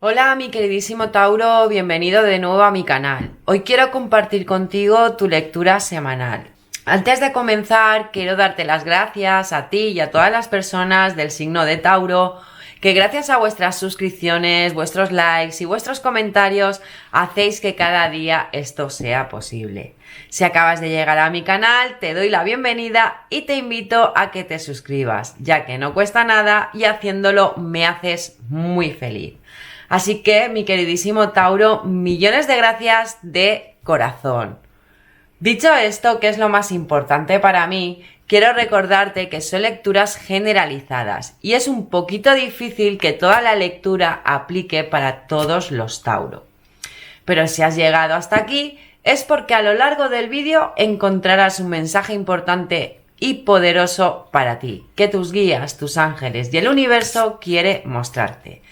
Hola mi queridísimo Tauro, bienvenido de nuevo a mi canal. Hoy quiero compartir contigo tu lectura semanal. Antes de comenzar, quiero darte las gracias a ti y a todas las personas del signo de Tauro que gracias a vuestras suscripciones, vuestros likes y vuestros comentarios hacéis que cada día esto sea posible. Si acabas de llegar a mi canal, te doy la bienvenida y te invito a que te suscribas, ya que no cuesta nada y haciéndolo me haces muy feliz. Así que, mi queridísimo Tauro, millones de gracias de corazón. Dicho esto, que es lo más importante para mí, quiero recordarte que son lecturas generalizadas y es un poquito difícil que toda la lectura aplique para todos los Tauro. Pero si has llegado hasta aquí, es porque a lo largo del vídeo encontrarás un mensaje importante y poderoso para ti, que tus guías, tus ángeles y el universo quiere mostrarte.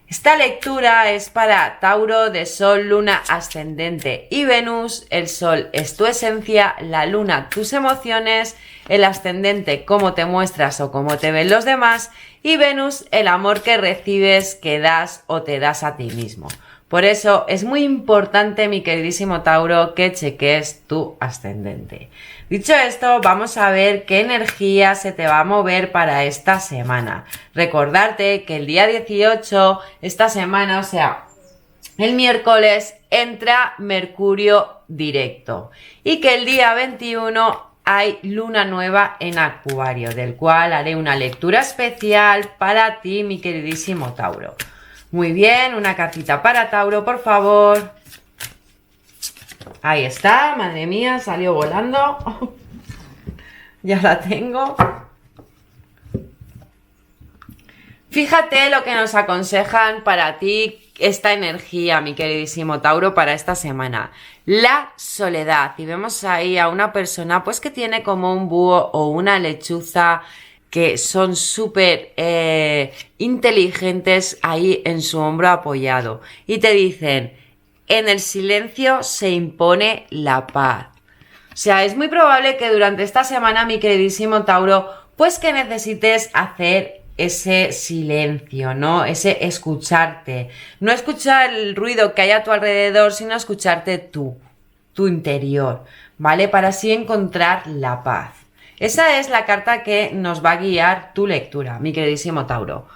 Esta lectura es para Tauro de Sol, Luna, Ascendente y Venus. El Sol es tu esencia, la Luna tus emociones, el Ascendente cómo te muestras o cómo te ven los demás y Venus el amor que recibes, que das o te das a ti mismo. Por eso es muy importante, mi queridísimo Tauro, que cheques tu ascendente. Dicho esto, vamos a ver qué energía se te va a mover para esta semana. Recordarte que el día 18, esta semana, o sea, el miércoles, entra Mercurio directo. Y que el día 21 hay luna nueva en Acuario, del cual haré una lectura especial para ti, mi queridísimo Tauro. Muy bien, una cartita para Tauro, por favor. Ahí está, madre mía, salió volando. Ya la tengo. Fíjate lo que nos aconsejan para ti esta energía, mi queridísimo Tauro, para esta semana. La soledad. Y vemos ahí a una persona pues que tiene como un búho o una lechuza, que son súper inteligentes ahí en su hombro apoyado. Y te dicen, en el silencio se impone la paz. O sea, es muy probable que durante esta semana, mi queridísimo Tauro, pues que necesites hacer ese silencio, ¿no? Ese escucharte. No escuchar el ruido que hay a tu alrededor, sino escucharte tú, tu interior, ¿vale? Para así encontrar la paz. Esa es la carta que nos va a guiar tu lectura, mi queridísimo Tauro.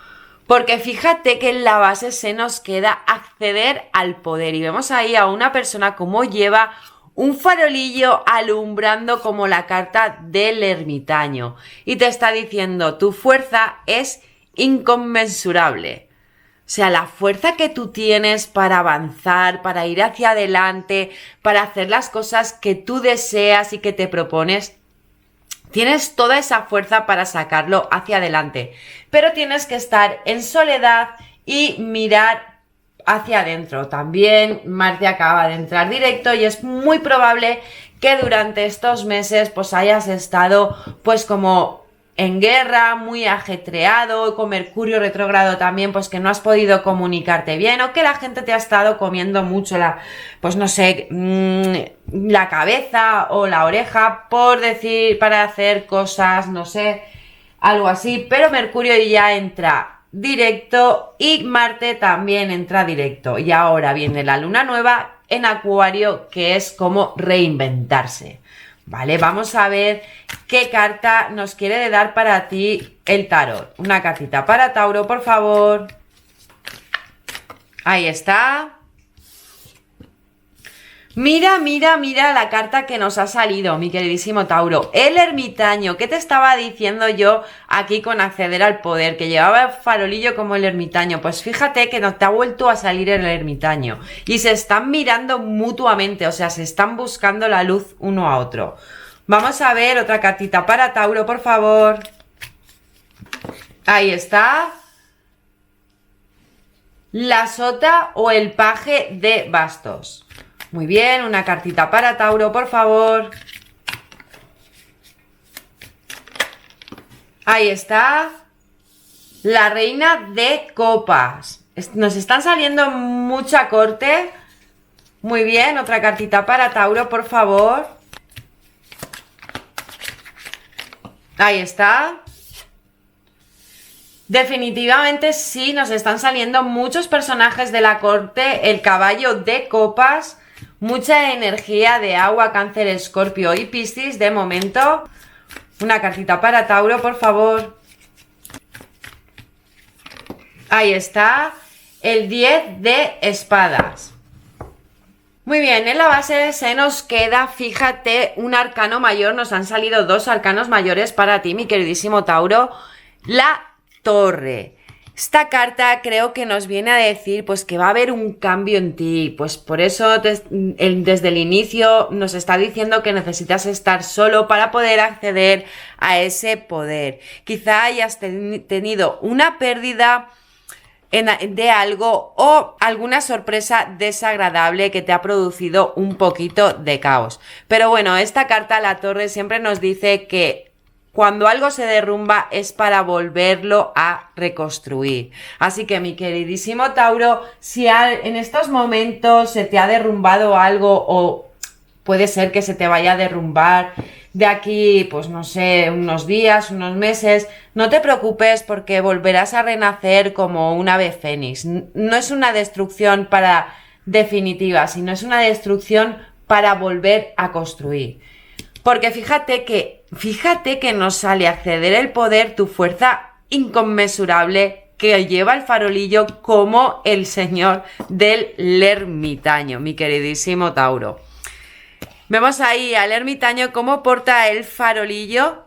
Porque fíjate que en la base se nos queda acceder al poder. Y vemos ahí a una persona como lleva un farolillo alumbrando como la carta del ermitaño. Y te está diciendo, tu fuerza es inconmensurable. O sea, la fuerza que tú tienes para avanzar, para ir hacia adelante, para hacer las cosas que tú deseas y que te propones, tienes toda esa fuerza para sacarlo hacia adelante, pero tienes que estar en soledad y mirar hacia adentro. También Marte acaba de entrar directo y es muy probable que durante estos meses pues hayas estado pues como en guerra, muy ajetreado, con Mercurio retrógrado también, pues que no has podido comunicarte bien o que la gente te ha estado comiendo mucho pues no sé, la cabeza o la oreja por decir, para hacer cosas, no sé, algo así. Pero Mercurio ya entra directo y Marte también entra directo. Y ahora viene la luna nueva en Acuario, que es como reinventarse. Vale, vamos a ver qué carta nos quiere dar para ti el tarot. Una cartita para Tauro, por favor. Ahí está. Mira, mira, mira la carta que nos ha salido, mi queridísimo Tauro. El ermitaño. ¿Qué te estaba diciendo yo aquí con acceder al poder? Que llevaba el farolillo como el ermitaño. Pues fíjate que no te ha vuelto a salir el ermitaño. Y se están mirando mutuamente, o sea, se están buscando la luz uno a otro. Vamos a ver otra cartita para Tauro, por favor. Ahí está. La sota o el paje de bastos. Muy bien, una cartita para Tauro, por favor. Ahí está. La reina de copas. Nos están saliendo mucha corte. Muy bien, otra cartita para Tauro, por favor. Ahí está. Definitivamente sí, nos están saliendo muchos personajes de la corte, el caballo de copas, mucha energía de agua, Cáncer, Escorpio y Piscis de momento. Una cartita para Tauro, por favor. Ahí está, el 10 de espadas. Muy bien, en la base se nos queda, fíjate, un arcano mayor. Nos han salido dos arcanos mayores para ti, mi queridísimo Tauro. La Torre. Esta carta creo que nos viene a decir pues que va a haber un cambio en ti, pues por eso desde el inicio nos está diciendo que necesitas estar solo para poder acceder a ese poder. Quizá hayas tenido una pérdida de algo o alguna sorpresa desagradable que te ha producido un poquito de caos. Pero bueno, esta carta, la Torre, siempre nos dice que cuando algo se derrumba es para volverlo a reconstruir. Así que mi queridísimo Tauro, si en estos momentos se te ha derrumbado algo o puede ser que se te vaya a derrumbar de aquí, pues no sé, unos días, unos meses, no te preocupes porque volverás a renacer como un ave fénix. No es una destrucción definitiva, sino es una destrucción para volver a construir. Porque fíjate que nos sale acceder el poder, tu fuerza inconmensurable que lleva el farolillo como el señor del ermitaño, mi queridísimo Tauro. Vemos ahí al ermitaño cómo porta el farolillo.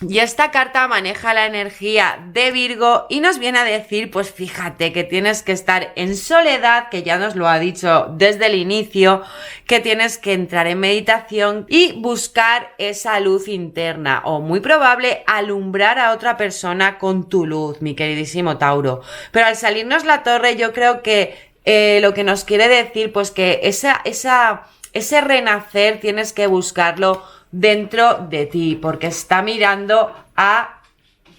Y esta carta maneja la energía de Virgo y nos viene a decir, pues fíjate que tienes que estar en soledad, que ya nos lo ha dicho desde el inicio, que tienes que entrar en meditación y buscar esa luz interna o muy probable alumbrar a otra persona con tu luz, mi queridísimo Tauro. Pero al salirnos la Torre yo creo que lo que nos quiere decir pues que ese renacer tienes que buscarlo dentro de ti, porque está mirando a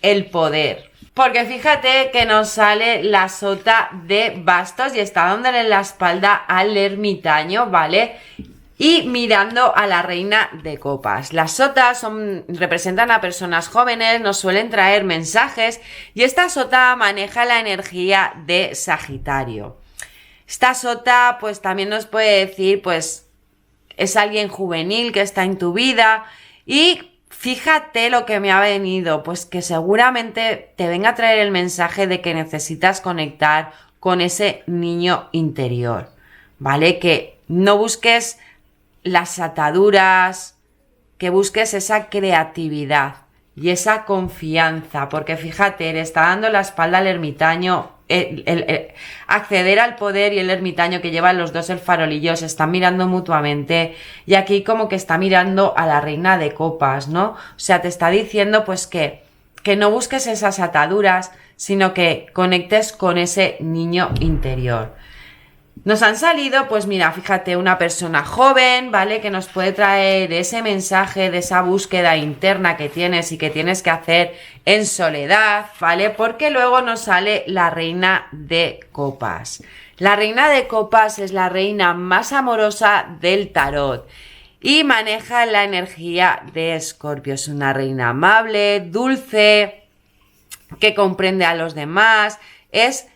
el poder. Porque fíjate que nos sale la sota de bastos y está dándole la espalda al ermitaño, ¿vale? Y mirando a la reina de copas. Las sotas representan a personas jóvenes, nos suelen traer mensajes y esta sota maneja la energía de Sagitario. Esta sota pues también nos puede decir pues es alguien juvenil que está en tu vida y fíjate lo que me ha venido, pues que seguramente te venga a traer el mensaje de que necesitas conectar con ese niño interior, ¿vale? Que no busques las ataduras, que busques esa creatividad y esa confianza, porque fíjate, le está dando la espalda al ermitaño. Acceder al poder y el ermitaño que llevan los dos el farolillo se están mirando mutuamente y aquí como que está mirando a la reina de copas, ¿no? O sea, te está diciendo pues que no busques esas ataduras, sino que conectes con ese niño interior. Nos han salido, pues mira, fíjate, una persona joven, ¿vale? Que nos puede traer ese mensaje de esa búsqueda interna que tienes y que tienes que hacer en soledad, ¿vale? Porque luego nos sale la reina de copas. La reina de copas es la reina más amorosa del tarot y maneja la energía de Escorpio. Es una reina amable, dulce, que comprende a los demás, es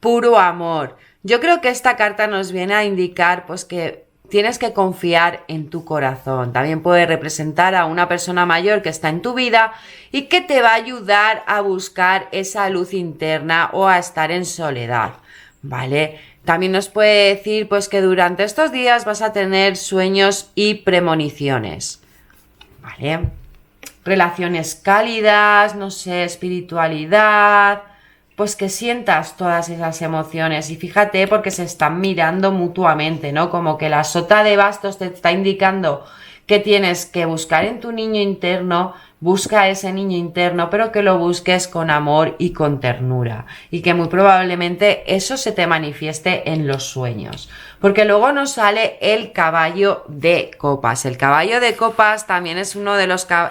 puro amor. Yo creo que esta carta nos viene a indicar pues que tienes que confiar en tu corazón. También puede representar a una persona mayor que está en tu vida y que te va a ayudar a buscar esa luz interna o a estar en soledad, ¿vale? También nos puede decir pues que durante estos días vas a tener sueños y premoniciones, ¿vale? Relaciones cálidas, no sé, espiritualidad, pues que sientas todas esas emociones y fíjate porque se están mirando mutuamente, ¿no? Como que la sota de bastos te está indicando que tienes que buscar en tu niño interno, busca a ese niño interno, pero que lo busques con amor y con ternura y que muy probablemente eso se te manifieste en los sueños. Porque luego nos sale el caballo de copas. El caballo de copas también es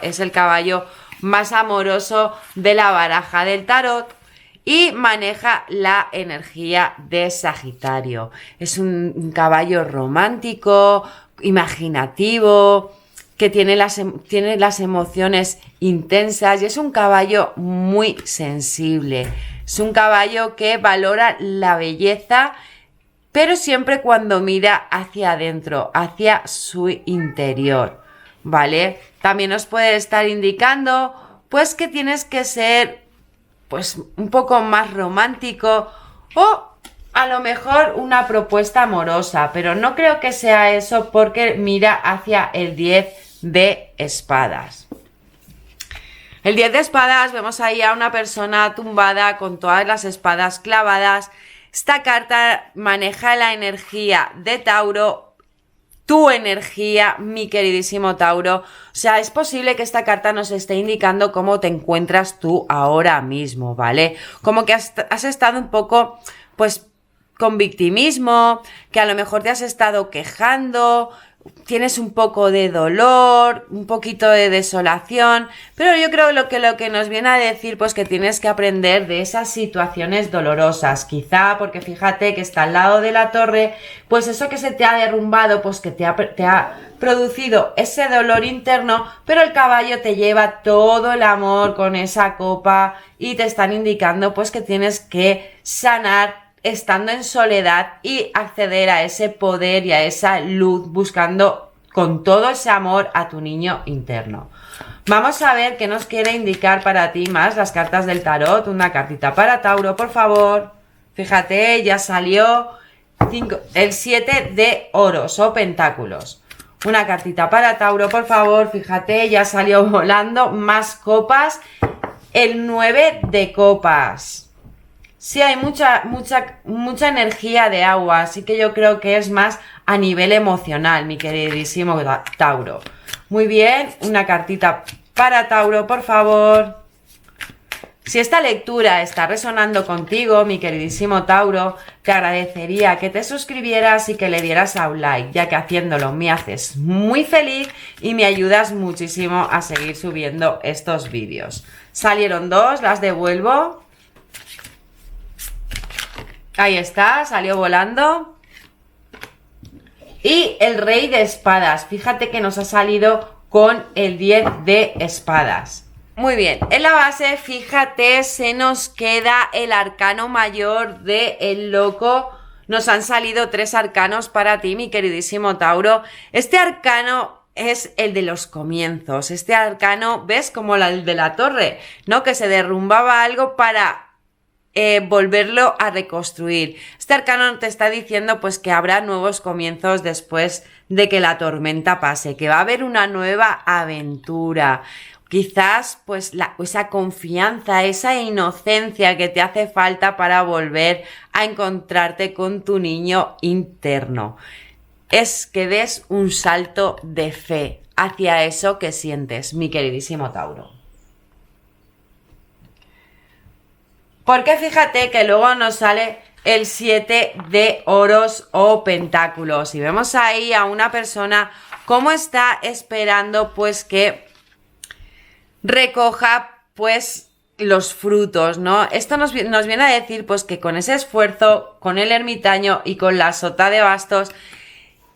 es el caballo más amoroso de la baraja del tarot. Y maneja la energía de Sagitario. Es un caballo romántico, imaginativo, que tiene las emociones intensas y es un caballo muy sensible. Es un caballo que valora la belleza, pero siempre cuando mira hacia adentro, hacia su interior, ¿vale? También nos puede estar indicando, pues, que tienes que ser, pues, un poco más romántico o a lo mejor una propuesta amorosa, pero no creo que sea eso porque mira hacia el 10 de espadas. El 10 de espadas, vemos ahí a una persona tumbada con todas las espadas clavadas. Esta carta maneja la energía de Tauro, tu energía, mi queridísimo Tauro. O sea, es posible que esta carta nos esté indicando cómo te encuentras tú ahora mismo, ¿vale? Como que has estado un poco, pues, con victimismo, que a lo mejor te has estado quejando, tienes un poco de dolor, un poquito de desolación, pero yo creo lo que nos viene a decir, pues que tienes que aprender de esas situaciones dolorosas, quizá porque fíjate que está al lado de la torre, pues eso que se te ha derrumbado, pues que te ha producido ese dolor interno, pero el caballo te lleva todo el amor con esa copa y te están indicando pues que tienes que sanar estando en soledad y acceder a ese poder y a esa luz buscando con todo ese amor a tu niño interno. Vamos a ver qué nos quiere indicar para ti más las cartas del tarot. Una cartita para Tauro, por favor. Fíjate, ya salió el 7 de oros o pentáculos. Una cartita para Tauro, por favor. Fíjate, ya salió volando más copas. El 9 de copas. Sí, hay mucha energía de agua, así que yo creo que es más a nivel emocional, mi queridísimo Tauro. Muy bien, una cartita para Tauro, por favor. Si esta lectura está resonando contigo, mi queridísimo Tauro, te agradecería que te suscribieras y que le dieras a un like, ya que haciéndolo me haces muy feliz y me ayudas muchísimo a seguir subiendo estos vídeos. Salieron dos, las devuelvo. Ahí está, salió volando. Y el rey de espadas. Fíjate que nos ha salido con el 10 de espadas. Muy bien, en la base, fíjate, se nos queda el arcano mayor de el loco. Nos han salido 3 arcanos para ti, mi queridísimo Tauro. Este arcano es el de los comienzos. Este arcano, ¿ves? Como el de la torre, ¿no? Que se derrumbaba algo para volverlo a reconstruir. Este arcano te está diciendo pues que habrá nuevos comienzos después de que la tormenta pase, que va a haber una nueva aventura. Quizás pues esa confianza, esa inocencia que te hace falta para volver a encontrarte con tu niño interno. Es que des un salto de fe hacia eso que sientes, mi queridísimo Tauro. Porque fíjate que luego nos sale el 7 de oros o pentáculos. Y vemos ahí a una persona cómo está esperando pues que recoja pues los frutos, ¿no? Esto nos viene a decir pues que con ese esfuerzo, con el ermitaño y con la sota de bastos,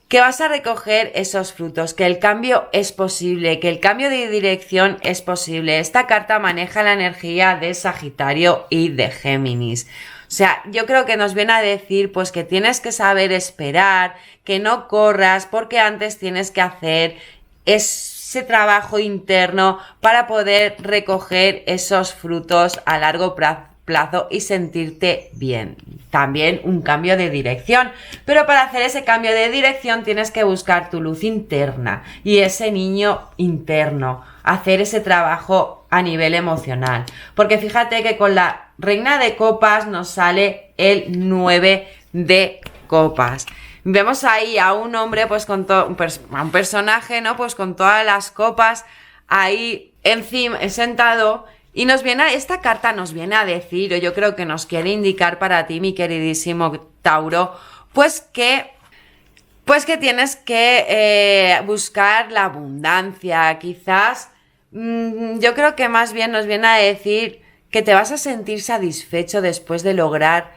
que vas a recoger esos frutos, que el cambio es posible, que el cambio de dirección es posible. Esta carta maneja la energía de Sagitario y de Géminis. O sea, yo creo que nos viene a decir pues que tienes que saber esperar, que no corras, porque antes tienes que hacer ese trabajo interno para poder recoger esos frutos a largo plazo y sentirte bien. También un cambio de dirección, pero para hacer ese cambio de dirección tienes que buscar tu luz interna y ese niño interno, hacer ese trabajo a nivel emocional, porque fíjate que con la reina de copas nos sale el 9 de copas. Vemos ahí a un hombre pues con todo un personaje, ¿no? Pues con todas las copas ahí encima sentado. Y esta carta nos viene a decir, o yo creo que nos quiere indicar para ti, mi queridísimo Tauro, pues que tienes que buscar la abundancia. Quizás, yo creo que más bien nos viene a decir que te vas a sentir satisfecho después de lograr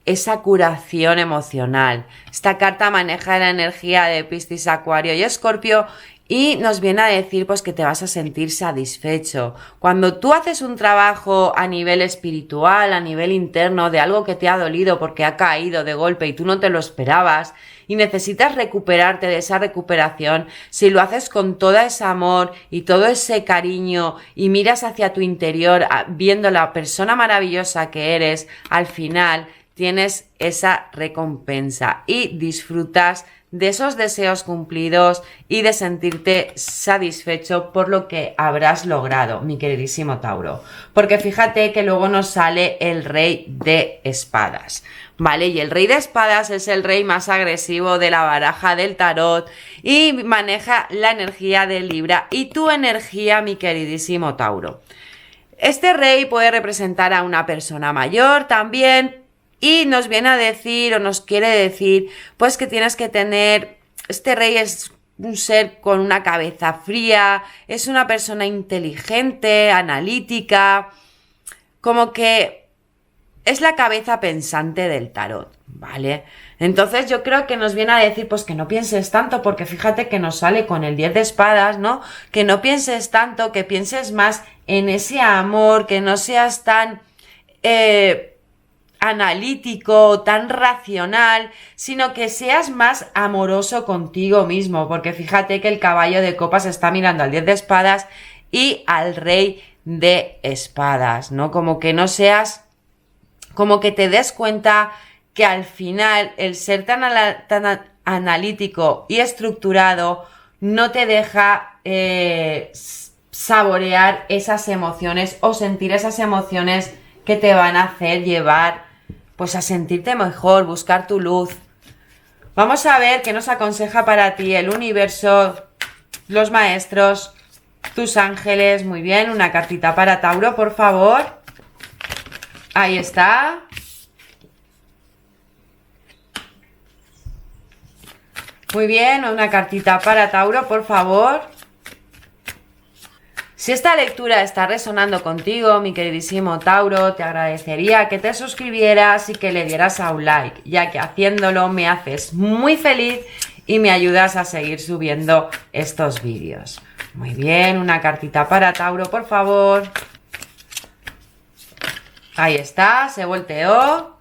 esa curación emocional. Esta carta maneja la energía de Piscis, Acuario y Escorpio y nos viene a decir pues que te vas a sentir satisfecho. Cuando tú haces un trabajo a nivel espiritual, a nivel interno, de algo que te ha dolido porque ha caído de golpe y tú no te lo esperabas y necesitas recuperarte de esa recuperación, si lo haces con todo ese amor y todo ese cariño y miras hacia tu interior viendo la persona maravillosa que eres, al final tienes esa recompensa y disfrutas de esos deseos cumplidos y de sentirte satisfecho por lo que habrás logrado, mi queridísimo Tauro. Porque fíjate que luego nos sale el Rey de Espadas, ¿vale? Y el Rey de Espadas es el rey más agresivo de la baraja del tarot y maneja la energía de Libra y tu energía, mi queridísimo Tauro. Este rey puede representar a una persona mayor también, y nos viene a decir o nos quiere decir pues que tienes que tener, este rey es un ser con una cabeza fría, es una persona inteligente, analítica, como que es la cabeza pensante del tarot, ¿vale? Entonces yo creo que nos viene a decir pues que no pienses tanto, porque fíjate que nos sale con el 10 de espadas, ¿no? Que no pienses tanto, que pienses más en ese amor, que no seas tan analítico, tan racional, sino que seas más amoroso contigo mismo, porque fíjate que el caballo de copas está mirando al 10 de espadas y al rey de espadas, ¿no? Como que no seas, como que te des cuenta que al final el ser tan analítico y estructurado no te deja saborear esas emociones o sentir esas emociones que te van a hacer llevar pues a sentirte mejor, buscar tu luz. Vamos a ver qué nos aconseja para ti el universo, los maestros, tus ángeles. Muy bien, una cartita para Tauro, por favor. Ahí está. Muy bien, una cartita para Tauro, por favor. Si esta lectura está resonando contigo, mi queridísimo Tauro, te agradecería que te suscribieras y que le dieras a un like, ya que haciéndolo me haces muy feliz y me ayudas a seguir subiendo estos vídeos. Muy bien, una cartita para Tauro, por favor. Ahí está, se volteó.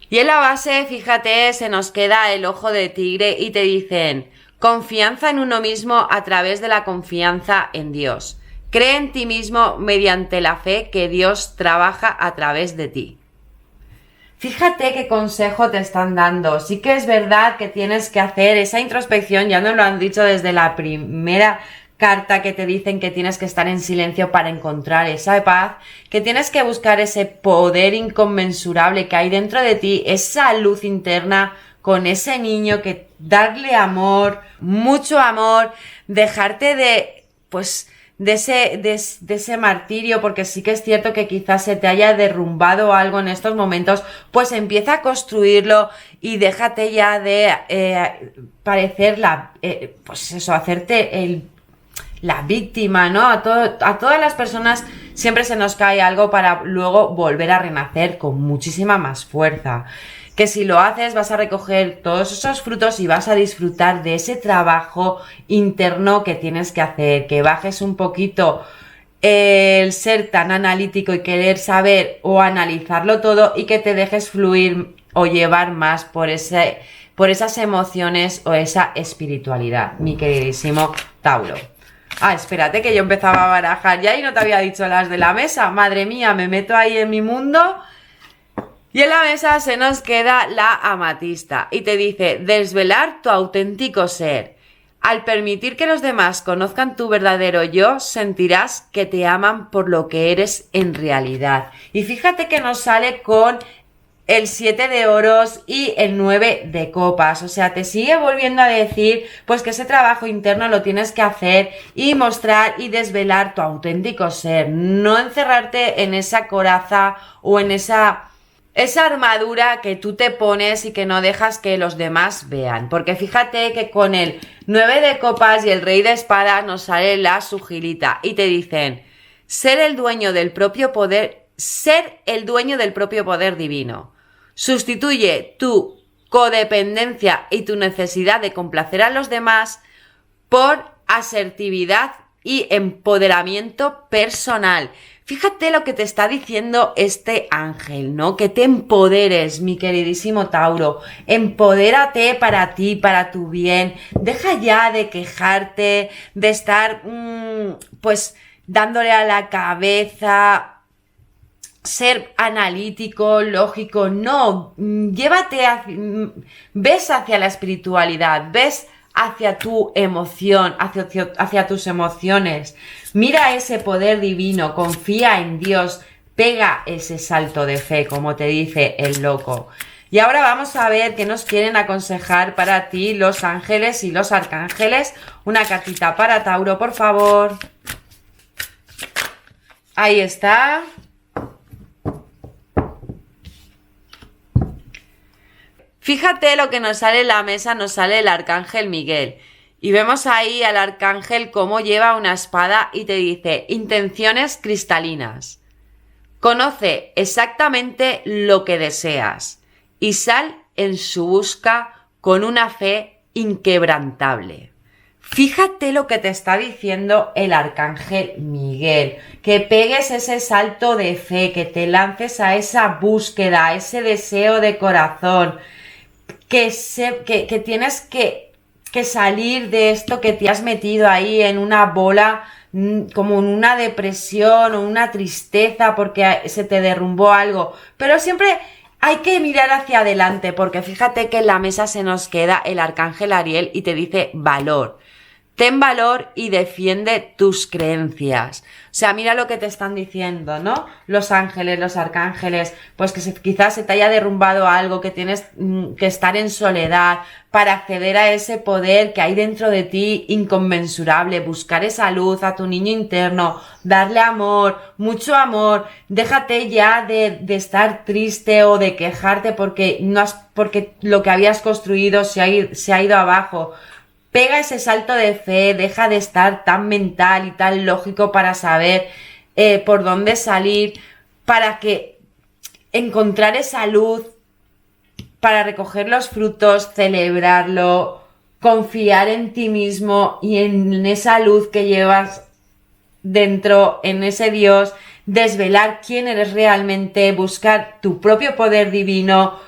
Y en la base, fíjate, se nos queda el ojo de tigre y te dicen: confianza en uno mismo a través de la confianza en Dios. Cree en ti mismo mediante la fe que Dios trabaja a través de ti. Fíjate qué consejo te están dando. Sí que es verdad que tienes que hacer esa introspección, ya nos lo han dicho desde la primera carta que te dicen que tienes que estar en silencio para encontrar esa paz, que tienes que buscar ese poder inconmensurable que hay dentro de ti, esa luz interna con ese niño, que darle amor, mucho amor, dejarte de, pues, de ese martirio, porque sí que es cierto que quizás se te haya derrumbado algo en estos momentos, pues empieza a construirlo y déjate ya de parecer pues eso, hacerte la víctima, ¿no? A todas las personas siempre se nos cae algo para luego volver a renacer con muchísima más fuerza. Que si lo haces vas a recoger todos esos frutos y vas a disfrutar de ese trabajo interno que tienes que hacer, que bajes un poquito el ser tan analítico y querer saber o analizarlo todo y que te dejes fluir o llevar más por esas emociones o esa espiritualidad, mi queridísimo Tauro. Ah, espérate que yo empezaba a barajar ya y no te había dicho las de la mesa. Madre mía, me meto ahí en mi mundo. Y en la mesa se nos queda la amatista y te dice: desvelar tu auténtico ser. Al permitir que los demás conozcan tu verdadero yo, sentirás que te aman por lo que eres en realidad. Y fíjate que nos sale con el 7 de oros y el 9 de copas. O sea, te sigue volviendo a decir pues que ese trabajo interno lo tienes que hacer y mostrar y desvelar tu auténtico ser. No encerrarte en esa coraza o en esa armadura que tú te pones y que no dejas que los demás vean. Porque fíjate que con el 9 de copas y el rey de espadas nos sale la sugilita y te dicen: ser el dueño del propio poder, ser el dueño del propio poder divino. Sustituye tu codependencia y tu necesidad de complacer a los demás por asertividad y empoderamiento personal. Fíjate lo que te está diciendo este ángel, ¿no? Que te empoderes, mi queridísimo Tauro. Empodérate para ti, para tu bien. Deja ya de quejarte, de estar, pues, dándole a la cabeza, ser analítico, lógico. No, ves hacia la espiritualidad, ves hacia tu emoción, hacia tus emociones. Mira ese poder divino, confía en Dios, pega ese salto de fe, como te dice el loco. Y ahora vamos a ver qué nos quieren aconsejar para ti los ángeles y los arcángeles. Una cartita para Tauro, por favor. Ahí está. Fíjate lo que nos sale en la mesa, nos sale el arcángel Miguel. Y vemos ahí al arcángel cómo lleva una espada y te dice: intenciones cristalinas. Conoce exactamente lo que deseas y sal en su busca con una fe inquebrantable. Fíjate lo que te está diciendo el arcángel Miguel, que pegues ese salto de fe, que te lances a esa búsqueda, a ese deseo de corazón, que tienes que salir de esto que te has metido ahí en una bola, como en una depresión o una tristeza porque se te derrumbó algo. Pero siempre hay que mirar hacia adelante, porque fíjate que en la mesa se nos queda el arcángel Ariel y te dice valor. Ten valor y defiende tus creencias. O sea, mira lo que te están diciendo, ¿no? Los ángeles, los arcángeles, pues que quizás se te haya derrumbado algo, que tienes que estar en soledad para acceder a ese poder que hay dentro de ti inconmensurable, buscar esa luz a tu niño interno, darle amor, mucho amor. Déjate ya de estar triste o de quejarte porque porque lo que habías construido se ha ido abajo. Pega ese salto de fe, deja de estar tan mental y tan lógico para saber por dónde salir, para que encontrar esa luz, para recoger los frutos, celebrarlo, confiar en ti mismo y en esa luz que llevas dentro, en ese Dios, desvelar quién eres realmente, buscar tu propio poder divino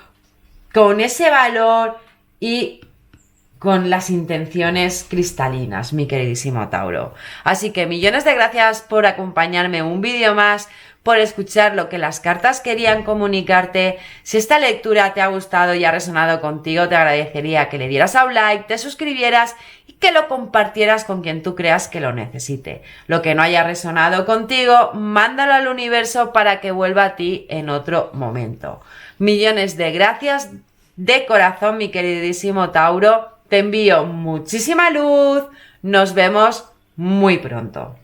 con ese valor y con las intenciones cristalinas, mi queridísimo Tauro. Así que millones de gracias por acompañarme en un vídeo más, por escuchar lo que las cartas querían comunicarte. Si esta lectura te ha gustado y ha resonado contigo, te agradecería que le dieras a un like, te suscribieras y que lo compartieras con quien tú creas que lo necesite. Lo que no haya resonado contigo, mándalo al universo para que vuelva a ti en otro momento. Millones de gracias de corazón, mi queridísimo Tauro. Te envío muchísima luz. Nos vemos muy pronto.